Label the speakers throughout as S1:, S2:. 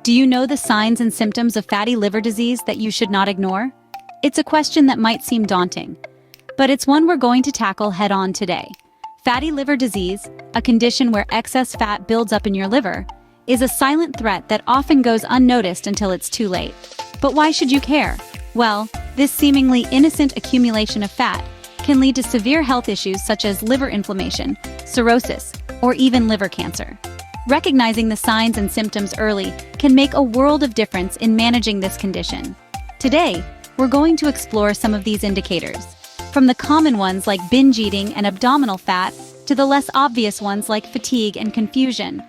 S1: Do you know the signs and symptoms of fatty liver disease that you should not ignore? It's a question that might seem daunting, but it's one we're going to tackle head-on today. Fatty liver disease, a condition where excess fat builds up in your liver, is a silent threat that often goes unnoticed until it's too late. But why should you care? Well, this seemingly innocent accumulation of fat can lead to severe health issues such as liver inflammation, cirrhosis, or even liver cancer. Recognizing the signs and symptoms early can make a world of difference in managing this condition. Today, we're going to explore some of these indicators, from the common ones like binge eating and abdominal fat to the less obvious ones like fatigue and confusion.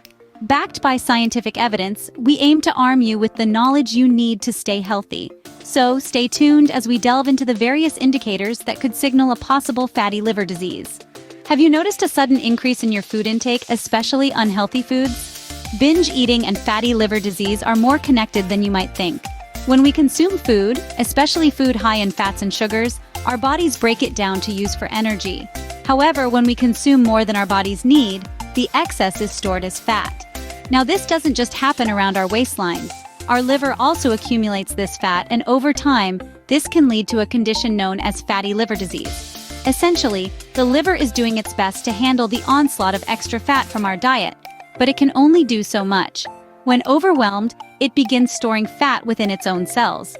S1: Backed by scientific evidence, we aim to arm you with the knowledge you need to stay healthy. So stay tuned as we delve into the various indicators that could signal a possible fatty liver disease. Have you noticed a sudden increase in your food intake, especially unhealthy foods? Binge eating and fatty liver disease are more connected than you might think. When we consume food, especially food high in fats and sugars, our bodies break it down to use for energy. However, when we consume more than our bodies need, the excess is stored as fat. Now, this doesn't just happen around our waistlines. Our liver also accumulates this fat, and over time, this can lead to a condition known as fatty liver disease. Essentially, the liver is doing its best to handle the onslaught of extra fat from our diet, but it can only do so much. When overwhelmed, it begins storing fat within its own cells.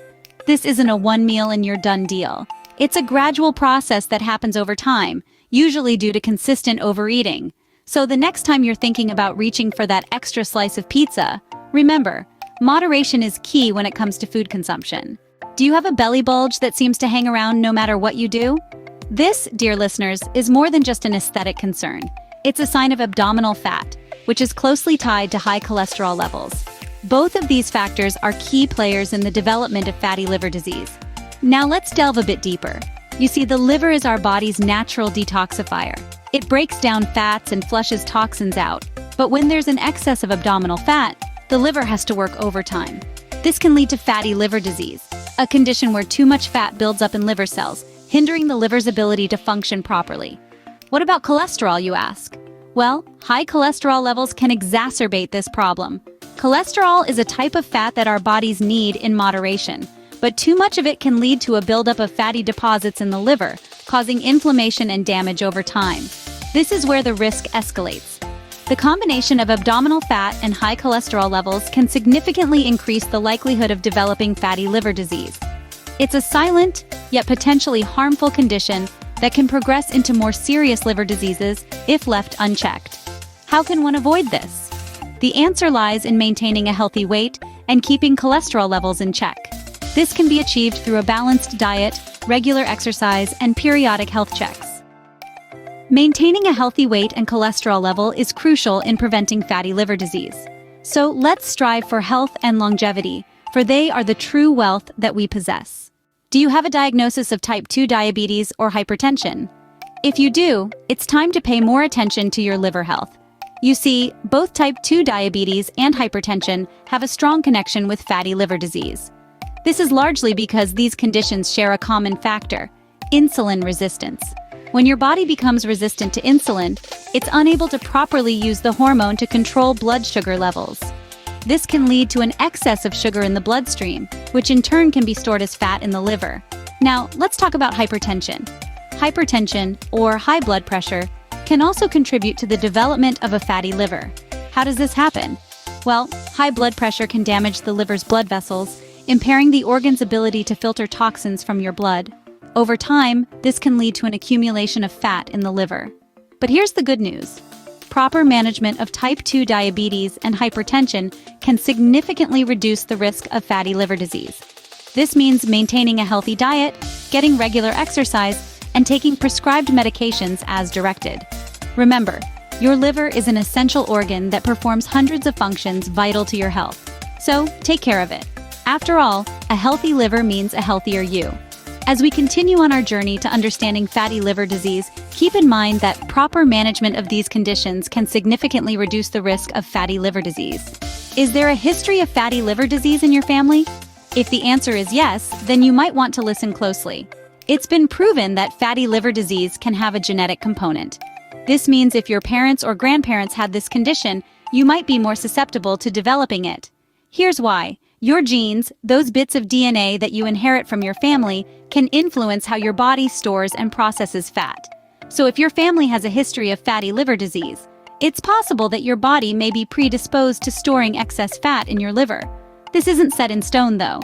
S1: This isn't a one meal and you're done deal. It's a gradual process that happens over time, usually due to consistent overeating. So the next time you're thinking about reaching for that extra slice of pizza, remember, moderation is key when it comes to food consumption. Do you have a belly bulge that seems to hang around no matter what you do? This, dear listeners, is more than just an aesthetic concern. It's a sign of abdominal fat, which is closely tied to high cholesterol levels. Both of these factors are key players in the development of fatty liver disease. Now let's delve a bit deeper. You see, the liver is our body's natural detoxifier. It breaks down fats and flushes toxins out. But when there's an excess of abdominal fat, the liver has to work overtime. This can lead to fatty liver disease, a condition where too much fat builds up in liver cells, hindering the liver's ability to function properly. What about cholesterol, you ask? Well, high cholesterol levels can exacerbate this problem. Cholesterol is a type of fat that our bodies need in moderation, but too much of it can lead to a buildup of fatty deposits in the liver, causing inflammation and damage over time. This is where the risk escalates. The combination of abdominal fat and high cholesterol levels can significantly increase the likelihood of developing fatty liver disease. It's a silent, yet potentially harmful condition that can progress into more serious liver diseases if left unchecked. How can one avoid this? The answer lies in maintaining a healthy weight and keeping cholesterol levels in check. This can be achieved through a balanced diet, regular exercise, and periodic health checks. Maintaining a healthy weight and cholesterol level is crucial in preventing fatty liver disease. So let's strive for health and longevity, for they are the true wealth that we possess. Do you have a diagnosis of type 2 diabetes or hypertension? If you do, it's time to pay more attention to your liver health. You see, both type 2 diabetes and hypertension have a strong connection with fatty liver disease. This is largely because these conditions share a common factor: insulin resistance. When your body becomes resistant to insulin, it's unable to properly use the hormone to control blood sugar levels. This can lead to an excess of sugar in the bloodstream, which in turn can be stored as fat in the liver. Now, let's talk about hypertension. Hypertension, or high blood pressure, can also contribute to the development of a fatty liver. How does this happen? Well, high blood pressure can damage the liver's blood vessels, impairing the organ's ability to filter toxins from your blood. Over time, this can lead to an accumulation of fat in the liver. But here's the good news. Proper management of type 2 diabetes and hypertension can significantly reduce the risk of fatty liver disease. This means maintaining a healthy diet, getting regular exercise, and taking prescribed medications as directed. Remember, your liver is an essential organ that performs hundreds of functions vital to your health. So, take care of it. After all, a healthy liver means a healthier you. As we continue on our journey to understanding fatty liver disease, keep in mind that proper management of these conditions can significantly reduce the risk of fatty liver disease. Is there a history of fatty liver disease in your family? If the answer is yes, then you might want to listen closely. It's been proven that fatty liver disease can have a genetic component. This means if your parents or grandparents had this condition, you might be more susceptible to developing it. Here's why. Your genes, those bits of DNA that you inherit from your family, can influence how your body stores and processes fat. So if your family has a history of fatty liver disease, it's possible that your body may be predisposed to storing excess fat in your liver. This isn't set in stone, though.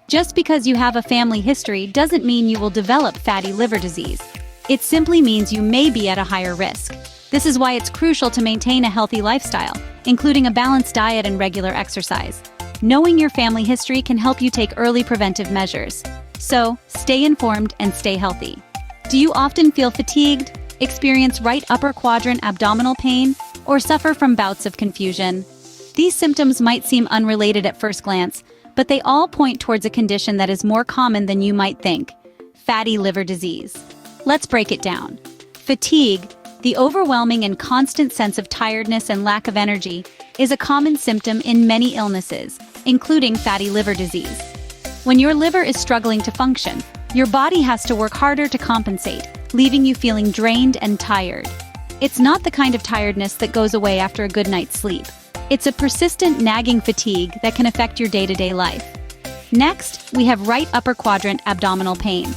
S1: Just because you have a family history doesn't mean you will develop fatty liver disease. It simply means you may be at a higher risk. This is why it's crucial to maintain a healthy lifestyle, including a balanced diet and regular exercise. Knowing your family history can help you take early preventive measures. So, stay informed and stay healthy. Do you often feel fatigued, experience right upper quadrant abdominal pain, or suffer from bouts of confusion? These symptoms might seem unrelated at first glance, but they all point towards a condition that is more common than you might think: fatty liver disease. Let's break it down. Fatigue, the overwhelming and constant sense of tiredness and lack of energy, is a common symptom in many illnesses, including fatty liver disease. When your liver is struggling to function, your body has to work harder to compensate, leaving you feeling drained and tired. It's not the kind of tiredness that goes away after a good night's sleep. It's a persistent, nagging fatigue that can affect your day-to-day life. Next, we have right upper quadrant abdominal pain.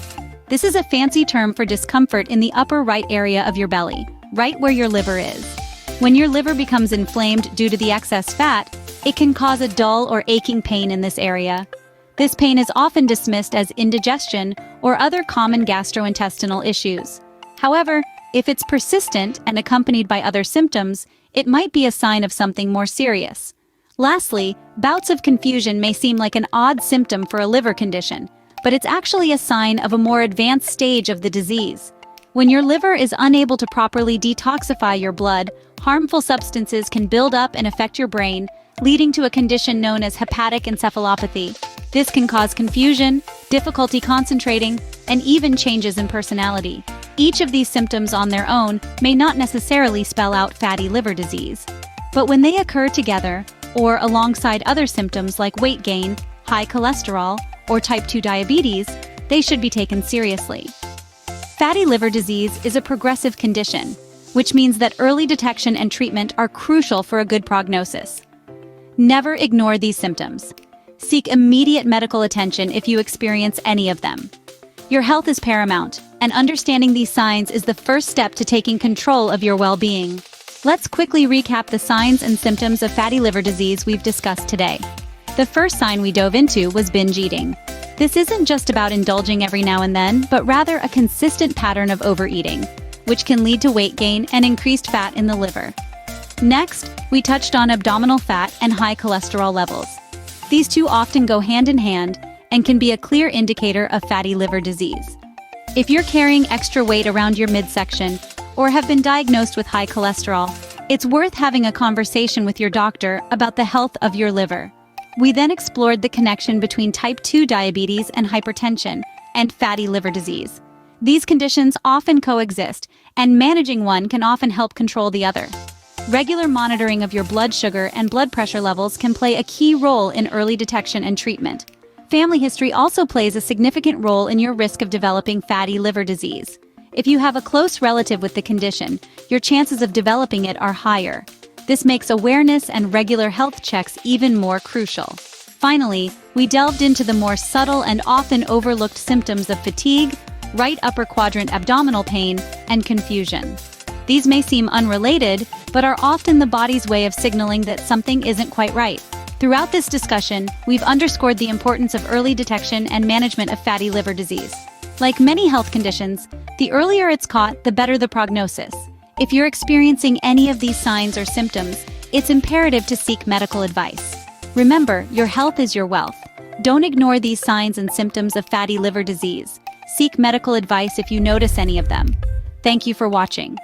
S1: This is a fancy term for discomfort in the upper right area of your belly, right where your liver is. When your liver becomes inflamed due to the excess fat, it can cause a dull or aching pain in this area. This pain is often dismissed as indigestion or other common gastrointestinal issues. However, if it's persistent and accompanied by other symptoms, it might be a sign of something more serious. Lastly, bouts of confusion may seem like an odd symptom for a liver condition, but it's actually a sign of a more advanced stage of the disease. When your liver is unable to properly detoxify your blood, harmful substances can build up and affect your brain, leading to a condition known as hepatic encephalopathy. This can cause confusion, difficulty concentrating, and even changes in personality. Each of these symptoms on their own may not necessarily spell out fatty liver disease. But when they occur together, or alongside other symptoms like weight gain, high cholesterol, or type 2 diabetes, they should be taken seriously. Fatty liver disease is a progressive condition, which means that early detection and treatment are crucial for a good prognosis. Never ignore these symptoms. Seek immediate medical attention if you experience any of them. Your health is paramount, and understanding these signs is the first step to taking control of your well-being. Let's quickly recap the signs and symptoms of fatty liver disease we've discussed today. The first sign we dove into was binge eating. This isn't just about indulging every now and then, but rather a consistent pattern of overeating, which can lead to weight gain and increased fat in the liver. Next, we touched on abdominal fat and high cholesterol levels. These two often go hand in hand and can be a clear indicator of fatty liver disease. If you're carrying extra weight around your midsection or have been diagnosed with high cholesterol, it's worth having a conversation with your doctor about the health of your liver. We then explored the connection between type 2 diabetes and hypertension and fatty liver disease. These conditions often coexist, and managing one can often help control the other. Regular monitoring of your blood sugar and blood pressure levels can play a key role in early detection and treatment. Family history also plays a significant role in your risk of developing fatty liver disease. If you have a close relative with the condition, your chances of developing it are higher. This makes awareness and regular health checks even more crucial. Finally, we delved into the more subtle and often overlooked symptoms of fatigue, right upper quadrant abdominal pain, and confusion. These may seem unrelated, but are often the body's way of signaling that something isn't quite right. Throughout this discussion, we've underscored the importance of early detection and management of fatty liver disease. Like many health conditions, the earlier it's caught, the better the prognosis. If you're experiencing any of these signs or symptoms, it's imperative to seek medical advice. Remember, your health is your wealth. Don't ignore these signs and symptoms of fatty liver disease. Seek medical advice if you notice any of them. Thank you for watching.